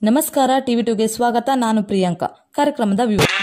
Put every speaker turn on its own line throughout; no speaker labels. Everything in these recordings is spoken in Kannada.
ನಮಸ್ಕಾರ ಟಿವಿ2ಗೆ ಸ್ವಾಗತ. ನಾನು ಪ್ರಿಯಾಂಕಾ. ಕಾರ್ಯಕ್ರಮದ ವಿವರ.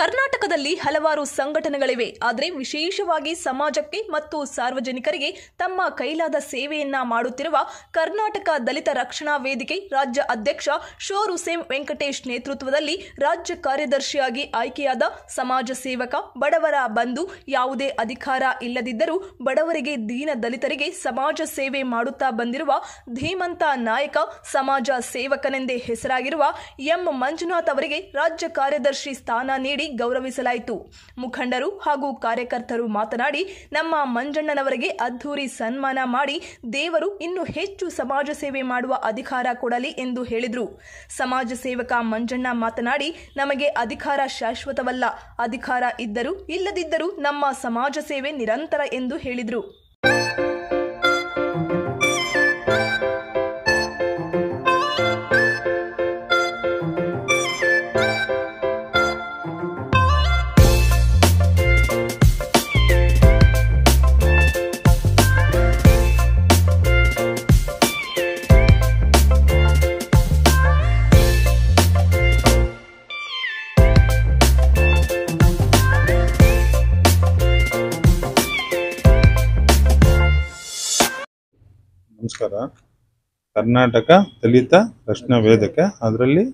ಕರ್ನಾಟಕದಲ್ಲಿ ಹಲವಾರು ಸಂಘಟನೆಗಳಿವೆ. ಆದರೆ ವಿಶೇಷವಾಗಿ ಸಮಾಜಕ್ಕೆ ಮತ್ತು ಸಾರ್ವಜನಿಕರಿಗೆ ತಮ್ಮ ಕೈಲಾದ ಸೇವೆಯನ್ನ ಮಾಡುತ್ತಿರುವ ಕರ್ನಾಟಕ ದಲಿತ ರಕ್ಷಣಾ ವೇದಿಕೆ ರಾಜ್ಯ ಅಧ್ಯಕ್ಷ ಶೋರ್ ಹುಸೇನ್ ವೆಂಕಟೇಶ್ ನೇತೃತ್ವದಲ್ಲಿ ರಾಜ್ಯ ಕಾರ್ಯದರ್ಶಿಯಾಗಿ ಆಯ್ಕೆಯಾದ ಸಮಾಜ ಸೇವಕ, ಬಡವರ ಬಂಧು, ಯಾವುದೇ ಅಧಿಕಾರ ಇಲ್ಲದಿದ್ದರೂ ಬಡವರಿಗೆ, ದೀನ ದಲಿತರಿಗೆ ಸಮಾಜ ಸೇವೆ ಮಾಡುತ್ತಾ ಬಂದಿರುವ ಧೀಮಂತ ನಾಯಕ, ಸಮಾಜ ಸೇವಕನೆಂದೇ ಹೆಸರಾಗಿರುವ ಎಂ ಮಂಜುನಾಥ್ ಅವರಿಗೆ ರಾಜ್ಯ ಕಾರ್ಯದರ್ಶಿ ಸ್ಥಾನ ನೀಡಿ ಗೌರವಿಸಲಾಯಿತು. ಮುಖಂಡರು ಹಾಗೂ ಕಾರ್ಯಕರ್ತರು ಮಾತನಾಡಿ, ನಮ್ಮ ಮಂಜಣ್ಣನವರಿಗೆ ಅದ್ಧೂರಿ ಸನ್ಮಾನ ಮಾಡಿ ದೇವರು ಇನ್ನೂ ಹೆಚ್ಚು ಸಮಾಜ ಸೇವೆ ಮಾಡುವ ಅಧಿಕಾರ ಕೊಡಲಿ ಎಂದು ಹೇಳಿದರು. ಸಮಾಜ ಸೇವಕ ಮಂಜಣ್ಣ ಮಾತನಾಡಿ, ನಮಗೆ ಅಧಿಕಾರ ಶಾಶ್ವತವಲ್ಲ, ಅಧಿಕಾರ ಇದ್ದರೂ ಇಲ್ಲದಿದ್ದರೂ ನಮ್ಮ ಸಮಾಜ ಸೇವೆ ನಿರಂತರ ಎಂದು ಹೇಳಿದರು.
ನಮಸ್ಕಾರ. ಕರ್ನಾಟಕ ದಲಿತ ರಕ್ಷಣಾ ವೇದಿಕೆ, ಅದರಲ್ಲಿ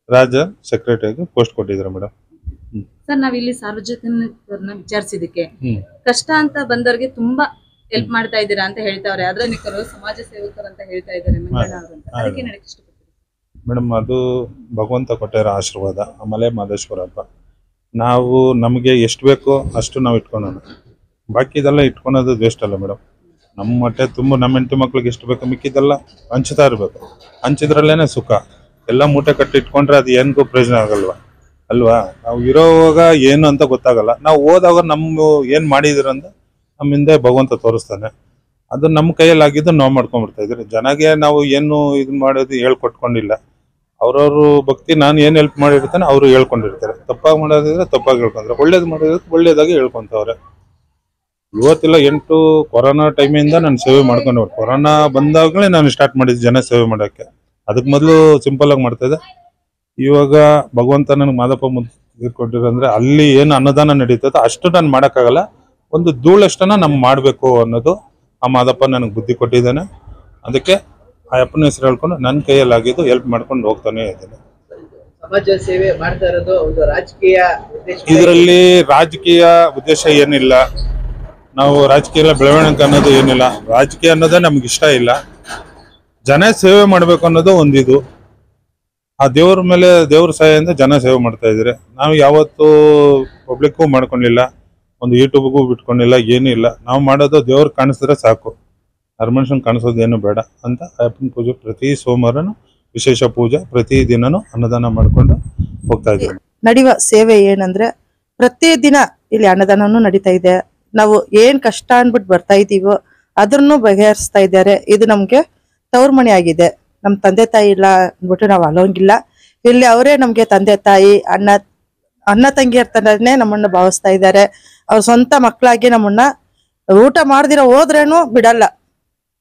ರಾಜ್ಯ ಸೆಕ್ರೆಟರಿಯಾಗಿ ಪೋಸ್ಟ್ ಕೊಟ್ಟಿದ್ದಾರೆ ಮೇಡಮ್.
ಸರ್, ನಾವಿಲ್ಲಿ ಸಾರ್ವಜನಿಕರನ್ನ ವಿಚಾರಿಸಿದಕ್ಕೆ ಕಷ್ಟ ಅಂತ ಬಂದವರಿಗೆ ತುಂಬಾ ಹೆಲ್ಪ್ ಮಾಡ್ತಾ ಇದ್ದೀರಾ ಅಂತ ಹೇಳ್ತಾವ್ರೆ. ಆಧುನಿಕರು ಸಮಾಜ ಸೇವಕರು ಅಂತ ಹೇಳ್ತಾ ಇದ್ದಾರೆ ಮಂಜಣ್ಣ ಅವರು ಅಂತ. ಅದಕ್ಕೆ ನನಗೆ ಇಷ್ಟಪಡ್ತೀನಿ
ಮೇಡಮ್. ಅದು ಭಗವಂತ ಕೊಟ್ಟಿರೋ ಆಶೀರ್ವಾದ. ಆಮೇಲೆ ಮಾದೇಶ್ವರಪ್ಪ, ನಾವು ನಮಗೆ ಎಷ್ಟು ಬೇಕೋ ಅಷ್ಟು ನಾವು ಇಟ್ಕೊಳ್ಳೋಣ, ಬಾಕಿ ಇದೆಲ್ಲ ಇಟ್ಕೊಳೋದು ವೇಸ್ಟ್ ಅಲ್ಲ ಮೇಡಮ್. ನಮ್ಮ ಹೊಟ್ಟೆ ತುಂಬ ನಮ್ಮ ಹೆಂಡತಿ ಮಕ್ಳಿಗೆ ಎಷ್ಟು ಬೇಕು ಮಿಕ್ಕಿದೆಲ್ಲ ಹಂಚ್ತಾ ಇರಬೇಕು. ಹಂಚಿದ್ರಲ್ಲೇನೆ ಸುಖ. ಎಲ್ಲ ಮೂಟೆ ಕಟ್ಟಿ ಇಟ್ಕೊಂಡ್ರೆ ಅದು ಏನಿಗೂ ಪ್ರಯೋಜನ ಆಗಲ್ವಾ ಅಲ್ವಾ? ನಾವು ಇರೋವಾಗ ಏನು ಅಂತ ಗೊತ್ತಾಗಲ್ಲ. ನಾವು ಹೋದಾಗ ನಮ್ಮ ಏನು ಮಾಡಿದಿರಂತ ನಮ್ಮ ಹಿಂದೆ ಭಗವಂತ ತೋರಿಸ್ತಾನೆ. ಅದು ನಮ್ಮ ಕೈಯಲ್ಲಿ ಆಗಿದ್ದು ನಾವು ಮಾಡ್ಕೊಂಡ್ಬಿಡ್ತಾ ಇದ್ರಿ. ಜನಗೆ ನಾವು ಏನು ಇದು ಮಾಡೋದು ಹೇಳ್ಕೊಟ್ಕೊಂಡಿಲ್ಲ. ಅವ್ರವ್ರ ಭಕ್ತಿ, ನಾನು ಏನು ಹೆಲ್ಪ್ ಮಾಡಿರ್ತಾನೆ ಅವರು ಹೇಳ್ಕೊಂಡಿರ್ತಾರೆ. ತಪ್ಪಾಗಿ ಮಾಡೋದಿದ್ರೆ ತಪ್ಪಾಗಿ ಹೇಳ್ಕೊಂಡ್ರೆ, ಒಳ್ಳೇದು ಮಾಡೋದಿದ್ರೆ ಒಳ್ಳೇದಾಗಿ ಹೇಳ್ಕೊಂತವ್ರೆ. ಇವತ್ತಿಲ್ಲ 8 ಕೊರೋನಾ ಟೈಮಿಂದ ನಾನು ಸೇವೆ ಮಾಡ್ಕೊಂಡು, ಕೊರೋನಾ ಬಂದಾಗಲೇ ನಾನು ಸ್ಟಾರ್ಟ್ ಮಾಡಿದ್ದೆ ಜನ ಸೇವೆ ಮಾಡೋಕ್ಕೆ. ಅದಕ್ಕೆ ಮೊದಲು ಸಿಂಪಲ್ ಆಗಿ ಮಾಡ್ತಾ ಇದ್ದೆ. ಇವಾಗ ಭಗವಂತ ನನಗೆ ಮಾದಪ್ಪ ಮುಂದೆ ಕೊಟ್ಟಿರಂದ್ರೆ ಅಲ್ಲಿ ಏನು ಅನ್ನದಾನ ನಡೀತದೆ ಅಷ್ಟು ನಾನು ಮಾಡೋಕ್ಕಾಗಲ್ಲ. ಒಂದು ಧೂಳಷ್ಟನ್ನ ನಾವು ಮಾಡಬೇಕು ಅನ್ನೋದು ಆ ಮಾದಪ್ಪ ನನಗೆ ಬುದ್ಧಿ ಕೊಟ್ಟಿದ್ದಾನೆ. ಅದಕ್ಕೆ ಆ ಅಪ್ಪನ ಹೆಸರು ಹೇಳ್ಕೊಂಡು ನನ್ನ ಕೈಯಲ್ಲಿ ಆಗಿದ್ದು ಹೆಲ್ಪ್ ಮಾಡ್ಕೊಂಡು ಹೋಗ್ತಾನೆ ಇದ್ದೇನೆ.
ಸಮಾಜ ಸೇವೆ ಮಾಡ್ತಾ ಇರೋದು ಒಂದು ರಾಜಕೀಯ ಉದ್ದೇಶ?
ಇದರಲ್ಲಿ ರಾಜಕೀಯ ಉದ್ದೇಶ ಏನಿಲ್ಲ. ನಾವು ರಾಜಕೀಯ ಬೆಳವಣಿಗೆ ಅನ್ನೋದು ಏನಿಲ್ಲ. ರಾಜಕೀಯ ಅನ್ನೋದೇ ನಮ್ಗೆ ಇಷ್ಟ ಇಲ್ಲ. ಜನ ಸೇವೆ ಮಾಡ್ಬೇಕು ಅನ್ನೋದು ಒಂದಿದು. ಆ ದೇವ್ರ ಮೇಲೆ, ದೇವ್ರ ಸಹಾಯದಿಂದ ಜನ ಸೇವೆ ಮಾಡ್ತಾ ಇದ್ರೆ. ನಾವು ಯಾವತ್ತೂ ಪಬ್ಲಿಕ್ಗೂ ಮಾಡ್ಕೊಂಡಿಲ್ಲ, ಒಂದು ಯೂಟ್ಯೂಬ್ಗೂ ಬಿಟ್ಕೊಂಡಿಲ್ಲ, ಏನೂ ಇಲ್ಲ. ನಾವು ಮಾಡೋದು ದೇವ್ರ ಕಾಣಿಸಿದ್ರೆ ಸಾಕು, ಮನುಷ್ಯನ್ ಕಾಣಿಸೋದು ಏನು ಬೇಡ ಅಂತ ಅಯ್ಯಪ್ಪನ ಪೂಜೆ ಪ್ರತಿ ಸೋಮವಾರನು ವಿಶೇಷ ಪೂಜೆ, ಪ್ರತಿ ದಿನನೂ ಅನ್ನದಾನ ಮಾಡ್ಕೊಂಡು ಹೋಗ್ತಾ ಇದ್ದೀವಿ.
ನಡೆಯುವ ಸೇವೆ ಏನಂದ್ರೆ ಪ್ರತಿದಿನ ಇಲ್ಲಿ ಅನ್ನದಾನನೂ ನಡೀತಾ ಇದೆ. ನಾವು ಏನ್ ಕಷ್ಟ ಅನ್ಬಿಟ್ಟು ಬರ್ತಾ ಇದೀವೋ ಅದ್ರನ್ನು ಬಗೆಹರಿಸ್ತಾ ಇದ್ದಾರೆ. ಇದು ನಮ್ಗೆ ತವ್ರ ಮನೆ ಆಗಿದೆ. ನಮ್ ತಂದೆ ತಾಯಿ ಇಲ್ಲ ಅಂದ್ಬಿಟ್ಟು ನಾವು ಅಲೋಂಗಿಲ್ಲ. ಇಲ್ಲಿ ಅವರೇ ನಮ್ಗೆ ತಂದೆ ತಾಯಿ, ಅಣ್ಣ ತಂಗಿಯರ್ ತರನೇ ನಮ್ಮನ್ನ ಭಾವಿಸ್ತಾ ಇದ್ದಾರೆ. ಅವ್ರ ಸ್ವಂತ ಮಕ್ಕಳಾಗಿ ನಮ್ಮನ್ನ ಊಟ ಮಾಡ್ದಿರೋ ಹೋದ್ರೇನು ಬಿಡಲ್ಲ.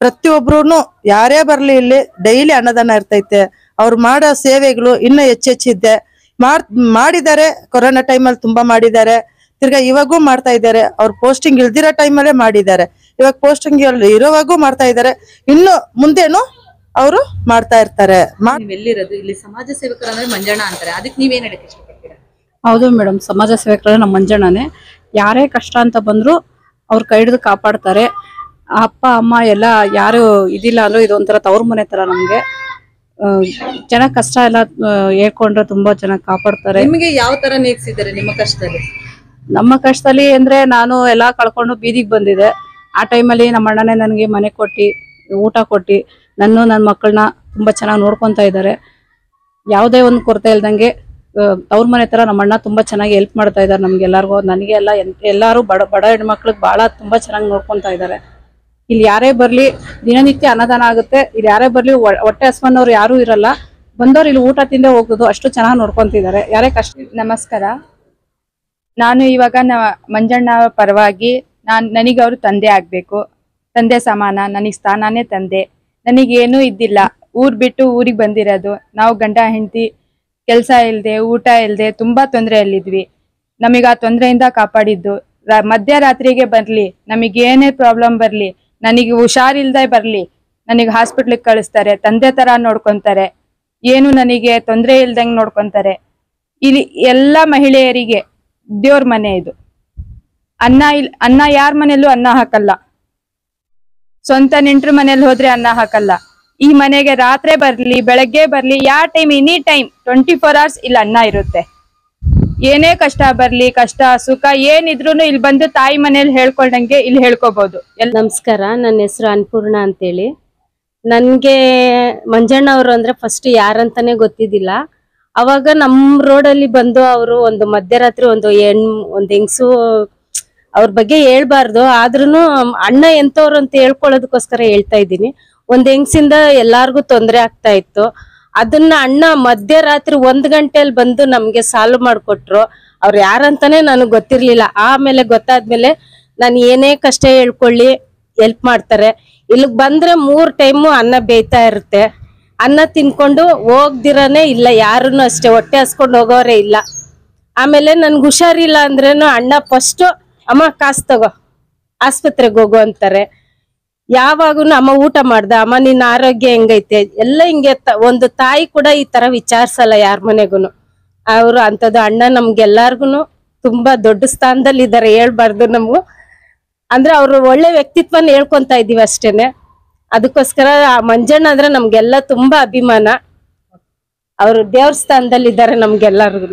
ಪ್ರತಿಯೊಬ್ರು ಯಾರೇ ಬರ್ಲಿ ಇಲ್ಲಿ ಡೈಲಿ ಅನ್ನದಾನ ಇರ್ತೈತೆ. ಅವ್ರು ಮಾಡೋ ಸೇವೆಗಳು ಇನ್ನೂ ಹೆಚ್ಚೆಚ್ಚಿದ್ದೆ. ಮಾಡಿದ್ದಾರೆ. ಕೊರೋನಾ ಟೈಮಲ್ಲಿ ತುಂಬಾ ಮಾಡಿದ್ದಾರೆ. ತಿರ್ಗಾ ಇವಾಗೂ ಮಾಡ್ತಾ ಇದ್ದಾರೆ. ಅವ್ರ ಪೋಸ್ಟಿಂಗ್ ಇಲ್ದಿರೋ ಟೈಮಲ್ಲೇ ಮಾಡಿದ್ದಾರೆ. ಇವಾಗ ಪೋಸ್ಟಿಂಗ್ ಇರೋವಾಗೂ ಮಾಡ್ತಾ ಇದ್ದಾರೆ. ಇನ್ನು ಮುಂದೇನು ಅವರು ಮಾಡ್ತಾ ಇರ್ತಾರೆ.
ನೀವ್ ಎಲ್ಲಿರೋದು? ಇಲ್ಲಿ ಸಮಾಜ ಸೇವಕರು ಅಂದ್ರೆ ಮಂಜಣ್ಣ ಅಂತಾರೆ, ಅದಕ್ಕೆ ನೀವೇನ್ ಹೇಳಕ್ ಇಷ್ಟಪಡ್ತೀರಾ?
ಹೌದು ಮೇಡಮ್, ಸಮಾಜ ಸೇವಕರು ನಮ್ಮ ಮಂಜಣ್ಣನೇ. ಯಾರೇ ಕಷ್ಟ ಅಂತ ಬಂದ್ರು ಅವ್ರ ಕೈ ಹಿಡಿದು ಕಾಪಾಡ್ತಾರೆ. ಅಪ್ಪ ಅಮ್ಮ ಎಲ್ಲ ಯಾರು ಇದಿಲ್ಲ ಅಂದ್ರೂ ಇದೊಂಥರ ತವ್ರ ಮನೆ ತರ ನಮ್ಗೆ. ಚೆನ್ನಾಗ್ ಕಷ್ಟ ಎಲ್ಲ ಹೇಳ್ಕೊಂಡ್ರೆ ತುಂಬಾ ಚೆನ್ನಾಗಿ ಕಾಪಾಡ್ತಾರೆ.
ನಿಮಗೆ ಯಾವ ತರ ನೀಗ್ಸಿದ್ದಾರೆ ನಿಮ್ಮ ಕಷ್ಟದಲ್ಲಿ?
ನಮ್ಮ ಕಷ್ಟದಲ್ಲಿ ಅಂದ್ರೆ ನಾನು ಎಲ್ಲಾ ಕಳ್ಕೊಂಡು ಬೀದಿಗೆ ಬಂದಿದೆ. ಆ ಟೈಮಲ್ಲಿ ನಮ್ಮ ಅಣ್ಣನೇ ನನಗೆ ಮನೆ ಕೊಟ್ಟು ಊಟ ಕೊಟ್ಟು ನನ್ನ ಮಕ್ಕಳನ್ನ ತುಂಬಾ ಚೆನ್ನಾಗಿ ನೋಡ್ಕೊಂತಾ ಇದ್ದಾರೆ. ಯಾವುದೇ ಒಂದು ಕೊರತೆ ಇಲ್ದಂಗೆ ಅವ್ರ ಮನೆ ತರ ನಮ್ಮ ಅಣ್ಣ ತುಂಬಾ ಚೆನ್ನಾಗಿ ಹೆಲ್ಪ್ ಮಾಡ್ತಾ ಇದ್ದಾರೆ ನಮ್ಗೆಲ್ಲರಿಗೂ. ನನಗೆ ಎಲ್ಲಾರು ಬಡ ಹೆಣ್ಮಕ್ಳಿಗೆ ಬಹಳ ತುಂಬಾ ಚೆನ್ನಾಗಿ ನೋಡ್ಕೊಂತಾ ಇದ್ದಾರೆ. ಇಲ್ಲಿ ಯಾರೇ ಬರ್ಲಿ ದಿನನಿತ್ಯ ಅನ್ನದಾನ ಆಗುತ್ತೆ. ಇಲ್ಲಿ ಯಾರೇ ಬರ್ಲಿ ಹೊಟ್ಟೆ ಹಸ್ವನ್ನವ್ರು ಯಾರು ಇರಲ್ಲ. ಬಂದವ್ರು ಇಲ್ಲಿ ಊಟ ತಿಂದೇ ಹೋಗೋದು, ಅಷ್ಟು ಚೆನ್ನಾಗಿ ನೋಡ್ಕೊಂತಿದ್ದಾರೆ. ಯಾರೇ ಕಷ್ಟ.
ನಮಸ್ಕಾರ. ನಾನು ಇವಾಗ ಮಂಜಣ್ಣ ಪರವಾಗಿ ನನಗೆ ಅವರು ತಂದೆ ಆಗ್ಬೇಕು. ತಂದೆ ಸಮಾನ, ನನಗೆ ಸ್ಥಾನನೇ ತಂದೆ. ನನಗೇನೂ ಇದ್ದಿಲ್ಲ. ಊರ್ ಬಿಟ್ಟು ಊರಿಗೆ ಬಂದಿರೋದು. ನಾವು ಗಂಡ ಹೆಂಡತಿ ಕೆಲಸ ಇಲ್ಲದೆ ಊಟ ಇಲ್ಲದೆ ತುಂಬಾ ತೊಂದರೆಯಲ್ಲಿದ್ವಿ. ನಮಗೆ ಆ ತೊಂದರೆಯಿಂದ ಕಾಪಾಡಿದ್ದು. ಮಧ್ಯರಾತ್ರಿಗೆ ಬರ್ಲಿ, ನಮಗೇನೇ ಪ್ರಾಬ್ಲಮ್ ಬರ್ಲಿ, ನನಗೆ ಹುಷಾರಿಲ್ದೆ ಬರ್ಲಿ, ನನಗೆ ಹಾಸ್ಪಿಟ್ಲಿಗೆ ಕಳಿಸ್ತಾರೆ. ತಂದೆ ತರ ನೋಡ್ಕೊಂತಾರೆ. ಏನು ನನಗೆ ತೊಂದರೆ ಇಲ್ದಂಗೆ ನೋಡ್ಕೊಂತಾರೆ. ಇಲ್ಲಿ ಎಲ್ಲ ಮಹಿಳೆಯರಿಗೆ ದೇವ್ರ ಮನೆ ಇದು. ಅನ್ನ ಯಾರ ಮನೆಯಲ್ಲೂ ಅನ್ನ ಹಾಕಲ್ಲ. ಸ್ವಂತ ನೆಂಟ್ರ ಮನೇಲಿ ಹೋದ್ರೆ ಅನ್ನ ಹಾಕಲ್ಲ. ಈ ಮನೆಗೆ ರಾತ್ರಿ ಬರ್ಲಿ ಬೆಳಗ್ಗೆ ಬರ್ಲಿ, ಯಾವ ಟೈಮ್ ಎನಿ ಟೈಮ್ 24 hours ಇಲ್ಲಿ ಅನ್ನ ಇರುತ್ತೆ. ಏನೇ ಕಷ್ಟ ಬರ್ಲಿ, ಕಷ್ಟ ಸುಖ ಏನಿದ್ರು ಇಲ್ಲಿ ಬಂದು ತಾಯಿ ಮನೇಲಿ ಹೇಳ್ಕೊಂಡಂಗೆ ಇಲ್ಲಿ ಹೇಳ್ಕೋಬಹುದು.
ನಮಸ್ಕಾರ, ನನ್ನ ಹೆಸರು ಅನ್ನಪೂರ್ಣ ಅಂತೇಳಿ. ನನ್ಗೆ ಮಂಜಣ್ಣ ಅವರು ಅಂದ್ರೆ ಫಸ್ಟ್ ಯಾರಂತಾನೆ ಗೊತ್ತಿದ್ದಿಲ್ಲ. ಅವಾಗ ನಮ್ಮ ರೋಡಲ್ಲಿ ಬಂದು ಅವರು ಒಂದು ಮಧ್ಯರಾತ್ರಿ ಒಂದು ಹೆಂಗಸು ಅವ್ರ ಬಗ್ಗೆ ಹೇಳ್ಬಾರ್ದು, ಆದ್ರೂನು ಅಣ್ಣ ಎಂತವ್ರು ಅಂತ ಹೇಳ್ಕೊಳ್ಳೋದಕ್ಕೋಸ್ಕರ ಹೇಳ್ತಾ ಇದ್ದೀನಿ. ಒಂದ್ ಹೆಂಗಸಿಂದ ಎಲ್ಲಾರ್ಗು ತೊಂದರೆ ಆಗ್ತಾ ಇತ್ತು. ಅದನ್ನ ಅಣ್ಣ ಮಧ್ಯರಾತ್ರಿ 1 ಗಂಟೆಯಲ್ಲಿ ಬಂದು ನಮ್ಗೆ ಸಾಲ್ವ್ ಮಾಡ್ಕೊಟ್ರು. ಅವ್ರು ಯಾರಂತಾನೆ ನನಗ್ ಗೊತ್ತಿರ್ಲಿಲ್ಲ. ಆಮೇಲೆ ಗೊತ್ತಾದ್ಮೇಲೆ ನಾನು ಏನೇ ಕಷ್ಟ ಹೇಳ್ಕೊಳ್ಳಿ ಹೆಲ್ಪ್ ಮಾಡ್ತಾರೆ. ಇಲ್ಲಿಗ್ ಬಂದ್ರೆ 3 ಟೈಮು ಅನ್ನ ಬೇಯ್ತಾ ಇರುತ್ತೆ. ಅನ್ನ ತಿನ್ಕೊಂಡು ಹೋಗ್ದಿರನೇ ಇಲ್ಲ, ಯಾರನ್ನು ಅಷ್ಟೇ ಹೊಟ್ಟೆ ಹಸ್ಕೊಂಡು ಹೋಗೋರೇ ಇಲ್ಲ. ಆಮೇಲೆ ನನ್ಗೆ ಹುಷಾರಿಲ್ಲ ಅಂದ್ರೇನು ಅಣ್ಣ ಫಸ್ಟ್ ಅಮ್ಮ ಕಾಸು ತಗೋ ಆಸ್ಪತ್ರೆಗೆ ಹೋಗು ಅಂತಾರೆ. ಯಾವಾಗೂ ಅಮ್ಮ ಊಟ ಮಾಡ್ದ, ಅಮ್ಮ ನಿನ್ನ ಆರೋಗ್ಯ ಹೆಂಗೈತೆ ಎಲ್ಲ ಹಿಂಗೆ. ಒಂದು ತಾಯಿ ಕೂಡ ಈ ತರ ವಿಚಾರಿಸಲ್ಲ ಯಾರ ಮನೆಗೂನು. ಅವ್ರು ಅಂತದ್ದು ಅಣ್ಣ ನಮ್ಗೆಲ್ಲಾರ್ಗುನು ತುಂಬಾ ದೊಡ್ಡ ಸ್ಥಾನದಲ್ಲಿ ಇದ್ದಾರೆ. ಹೇಳ್ಬಾರ್ದು ನಮ್ಗೂ ಅಂದ್ರೆ ಅವ್ರು ಒಳ್ಳೆ ವ್ಯಕ್ತಿತ್ವನ ಹೇಳ್ಕೊಂತ ಇದೀವಿ ಅಷ್ಟೇನೆ. ಅದಕ್ಕೋಸ್ಕರ ಮಂಜಣ್ಣ ಅಂದ್ರೆ ನಮ್ಗೆಲ್ಲ ತುಂಬಾ ಅಭಿಮಾನ. ಅವರು ದೇವ್ರ ಸ್ಥಾನದಲ್ಲಿ ಇದ್ದಾರೆ ನಮ್ಗೆಲ್ಲರಿಗೂ.